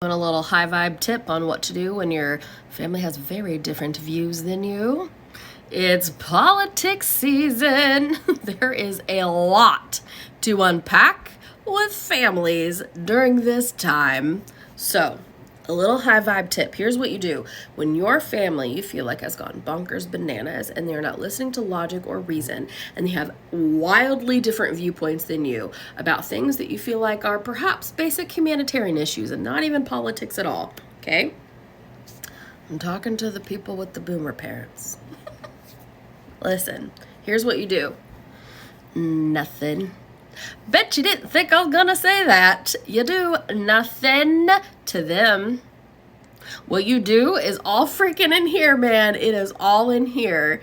A little high vibe tip on what to do when your family has very different views than you. It's politics season. There is a lot to unpack with families during this time. So, a little high vibe tip. Here's what you do. When your family, you feel like, has gone bonkers bananas and they're not listening to logic or reason, and they have wildly different viewpoints than you about things that you feel like are perhaps basic humanitarian issues and not even politics at all, okay? I'm talking to the people with the boomer parents. Listen, here's what you do. Nothing. Bet you didn't think I was gonna say that. You do nothing to them. What you do is all freaking in here, man. It is all in here.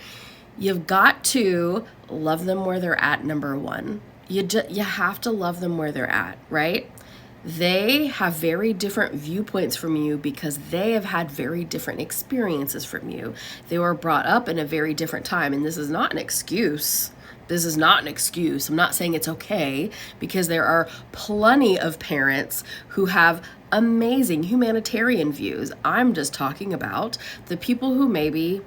You've got to love them where they're at, number one. You have to love them where they're at, right? They have very different viewpoints from you because they have had very different experiences from you. They were brought up in a very different time, and this is not an excuse. This is not an excuse. I'm not saying it's okay, because there are plenty of parents who have amazing humanitarian views. I'm just talking about the people who maybe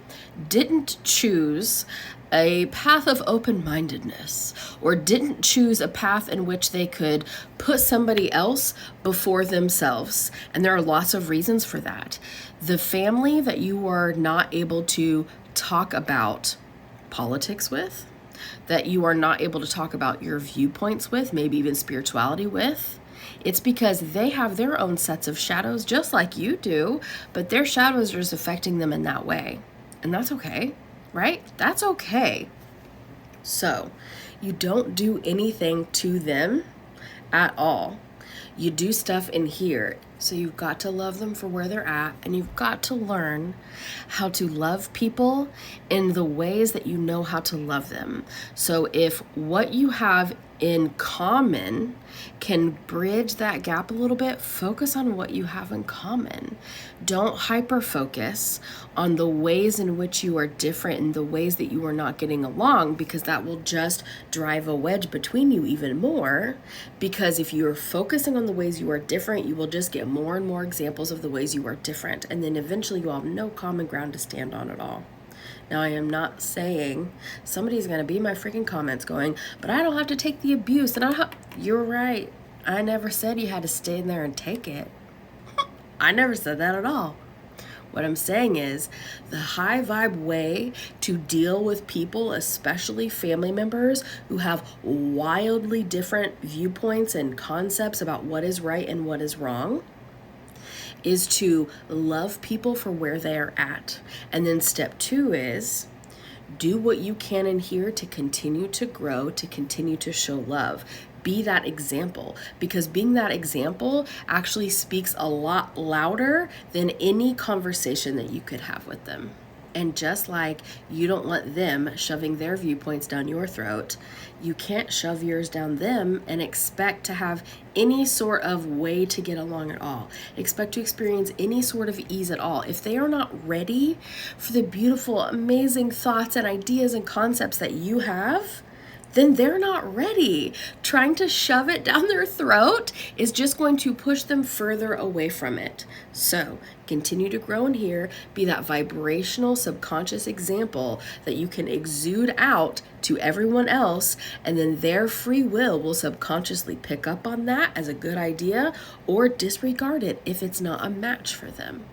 didn't choose a path of open-mindedness, or didn't choose a path in which they could put somebody else before themselves. And there are lots of reasons for that. The family that you are not able to talk about politics with, that you are not able to talk about your viewpoints with, maybe even spirituality with, it's because they have their own sets of shadows just like you do, but their shadows are just affecting them in that way. And that's okay, right? That's okay. So you don't do anything to them at all. You do stuff in here. So you've got to love them for where they're at, and you've got to learn how to love people in the ways that you know how to love them. So if what you have in common can bridge that gap a little bit, focus on what you have in common. Don't hyper focus on the ways in which you are different and the ways that you are not getting along, because that will just drive a wedge between you even more. Because if you're focusing on the ways you are different, you will just get more and more examples of the ways you are different, and then eventually you will have no common ground to stand on at all. Now, I am not saying somebody's going to be in my freaking comments going, but I don't have to take the abuse. And you're right. I never said you had to stay in there and take it. I never said that at all. What I'm saying is the high vibe way to deal with people, especially family members who have wildly different viewpoints and concepts about what is right and what is wrong, is to love people for where they are at. And then step 2 is do what you can in here to continue to grow, to continue to show love. Be that example, because being that example actually speaks a lot louder than any conversation that you could have with them. And just like you don't want them shoving their viewpoints down your throat, you can't shove yours down them and expect to have any sort of way to get along at all. Expect to experience any sort of ease at all. If they are not ready for the beautiful, amazing thoughts and ideas and concepts that you have, then they're not ready. Trying to shove it down their throat is just going to push them further away from it. So continue to grow in here, be that vibrational subconscious example that you can exude out to everyone else, and then their free will subconsciously pick up on that as a good idea or disregard it if it's not a match for them.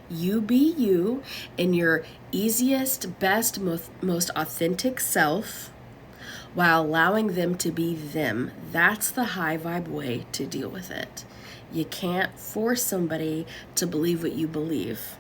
You be you in your easiest, best, most authentic self, while allowing them to be them. That's the high vibe way to deal with it. You can't force somebody to believe what you believe.